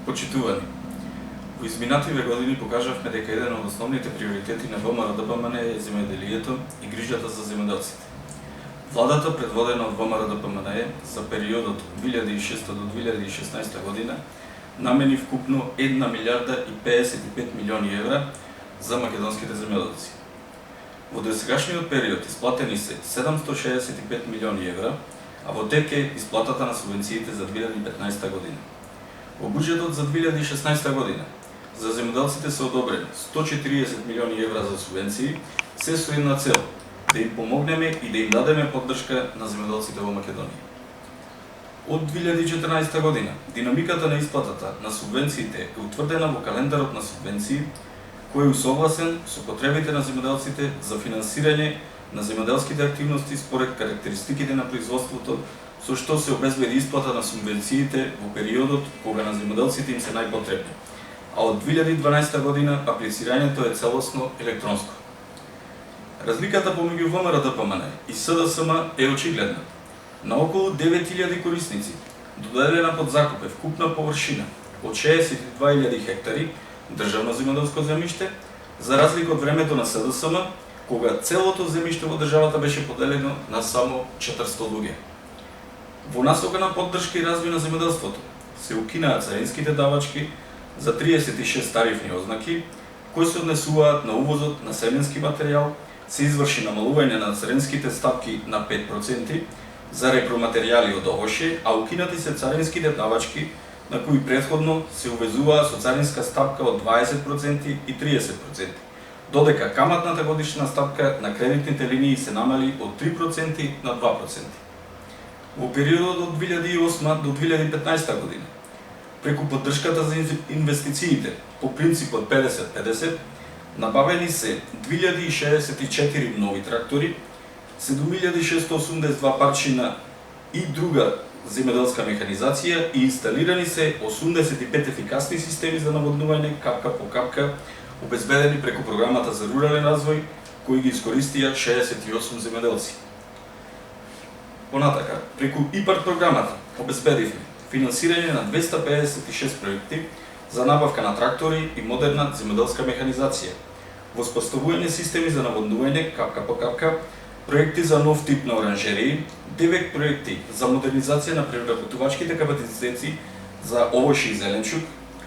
Почитувани, во изминативе години покажавме дека еден од основните приоритети на ВМРО-ДПМН е земјоделието и грижата за земјоделците. Владата, предводена од ВМРО-ДПМН, за периодот 2006 до 2016 година намени вкупно 1 милиарда и 55 милиони евра за македонските земјоделци. Во досегашниот период исплатени се 765 милиони евра, а во тек е исплатата на субвенциите за 2015 година. Во буџетот за 2016 година за земјоделците се одобрени 140 милиони евра за субвенции, се со една цел да им помогнеме и да им дадеме поддршка на земјоделците во Македонија. Од 2014 година динамиката на исплатата на субвенциите е утврдена во календарот на субвенции, кој е усогласен со потребите на земјоделците за финансирање на земјоделските активности според карактеристиките на производството, со што се обезбеди исплата на субвенциите во периодот кога на земјоделците им се најпотребни, а од 2012 година аплицирањето е целосно електронско. Разликата помеѓу ВМРО-ДПМН и СДСМ е очигледна. На околу 9000 корисници доделена под закуп е вкупна површина од 62.000 хектари државно земјоделско земјиште, за разлика од времето на СДСМ, кога целото земјиште во државата беше поделено на само 400 луѓе. Во насока на поддршка и развој на земјоделството се укинаа царинските давачки за 36 тарифни ознаки, кои се однесуваат на увозот на семенски материјал, се изврши намалување на царинските стапки на 5% за репроматеријали од овошје, а укинати се царинските давачки на кои претходно се увезуваа со царинска стапка од 20% и 30%, додека каматната годишна стапка на кредитните линии се намали од 3% на 2%. Во периодот од 2008 до 2015 година, преку поддршката за инвестициите по принципот 50-50, набавени се 2064 нови трактори, 7682 парчина и друга земјоделска механизација и инсталирани се 85 ефикасни системи за наводнување капка по капка, обезбедени преку програмата за рурален развој, кои ги искористија 68 земјоделци. Понатака, преку ИПАРД програмата обезбедивме финансирање на 256 проекти за набавка на трактори и модерна земјоделска механизација, воспоставување системи за наводнување капка по капка, проекти за нов тип на оранжерии, 9 проекти за модернизација на преработувачките капацитети за овошје и зеленчук,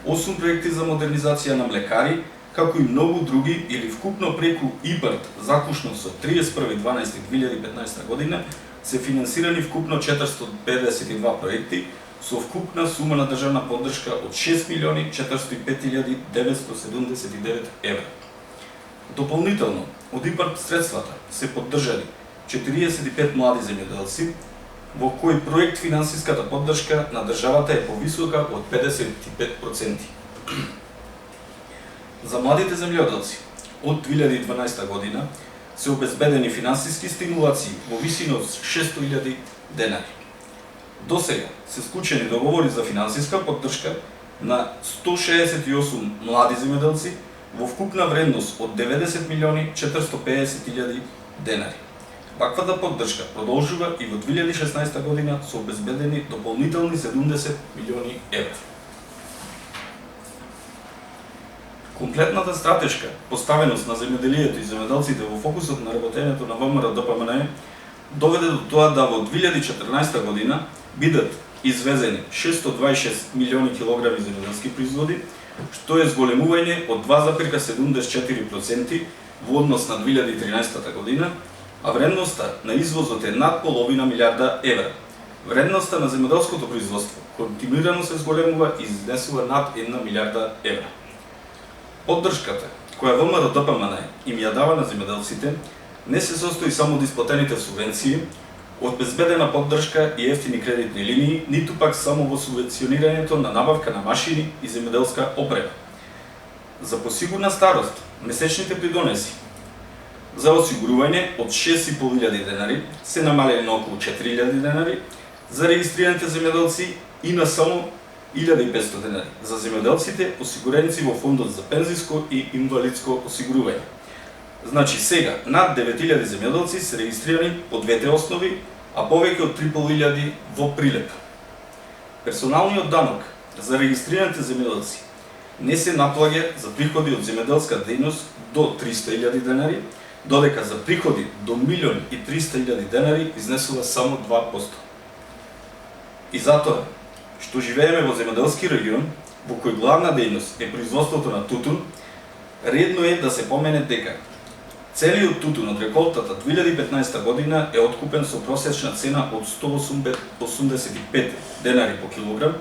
8 проекти за модернизација на млекари, како и многу други, или вкупно преку ИПАРД закушно со 31.12.2015 година се финансирани вкупно 452 проекти со вкупна сума на државна поддршка од 6.405.979 евра. Дополнително, од ИПАРД средствата се поддржани 45 млади земјоделци, во кој проект финансиската поддршка на државата е повисока од 55%. За младите земјоделци од 2012 година се обезбедени финансиски стимулации во висина од 600.000 денари. Досега се склучени договори за финансиска поддршка на 168 млади земјоделци во вкупна вредност од 90.450.000 денари. Ваквата поддршка продолжува и во 2016 година со обезбедени дополнителни 70 милиони евра. Комплетната стратешка поставеност на земјоделието и земјоделците во фокусот на работењето на ВМРО-ДПМН доведе до тоа да во 2014 година бидат извезени 626 милиони килограми земјоделски производи, што е зголемување од 2,74% во однос на 2013 година, а вредноста на извозот е над половина милиарда евра. Вредноста на земјоделското производство континуирано се зголемува и изнесува над 1 милиарда евра. Поддршката која ВМРО-ДПМН им ја дава на земјоделците не се состои само од исплатените субвенции, од безбедена поддршка и ефтини кредитни линии, ниту пак само во субвенционирањето на набавка на машини и земјоделска опрема. За посигурна старост, месечните придонеси за осигурување од 6.500 денари се намалени на околу 4.000 денари за регистрираните земјоделци и на само 1.500 денари за земјоделците осигуреници во фондот за пензиско и инвалидско осигурување. Значи сега над 9.000 земјоделци се регистрирани по двете основи, а повеќе од 3.500 во прилеп. Персоналниот данок за регистрираните земјоделци не се наплаќа за приходи од земјоделска дејност до 300.000 денари, додека за приходи до 1.300.000 денари изнесува само 2%. И затоа, што живееме во земјоделски регион, во кој главна дејност е производството на тутун, редно е да се помене дека целиот тутун од реколтата 2015 година е откупен со просечна цена од 185 денари по килограм,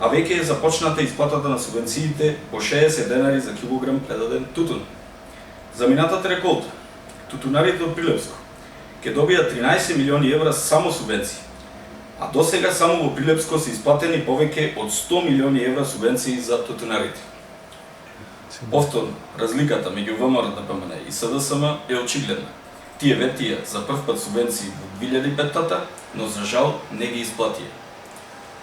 а веќе е започната исплатата на субвенциите по 60 денари за килограм предаден тутун. За минатата реколта, тутунарите од Прилепско ќе добијат 13 милиони евра само субвенции, а досега само во Прилепско се исплатени повеќе од 100 милиони евра субвенции за тутунарите. Повторно, разликата меѓу ВМРО-ДПМН и СДСМ е очигледна. Тие ветија за прв пат субвенции во 2005-та, но за жал не ги исплатија.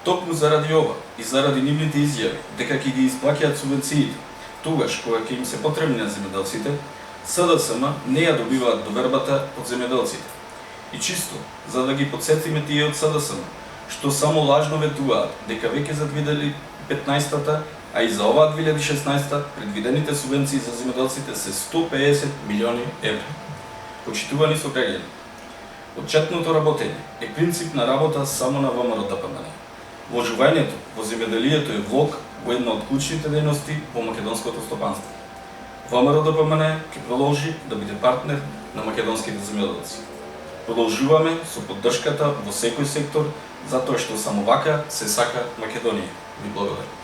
Токму заради ова и заради нивните изјави дека ќе ги исплаќаат субвенциите, тогаш кога ќе им се потребни на земјоделците, СДСМ не ја добиваат довербата од земјоделците. И чисто, за да ги подсетиме тие од СДСМ, што само лажно ветуваат дека веќе за 2015-та, а и за оваа 2016-та предвидените субвенции за земјоделците се 150 милиони евра. Почитувани сограѓани, отчетното работење е принцип на работа само на ВМРО-ДПМН. Вложувањето во земјоделието е влог во една од клучните дејности во македонското стопанство. ВМРО-ДПМН ќе продолжи да биде партнер на македонските земјоделци. Продолжуваме со поддршката во секој сектор, затоа што само вака се сака Македонија. Ви благодарам.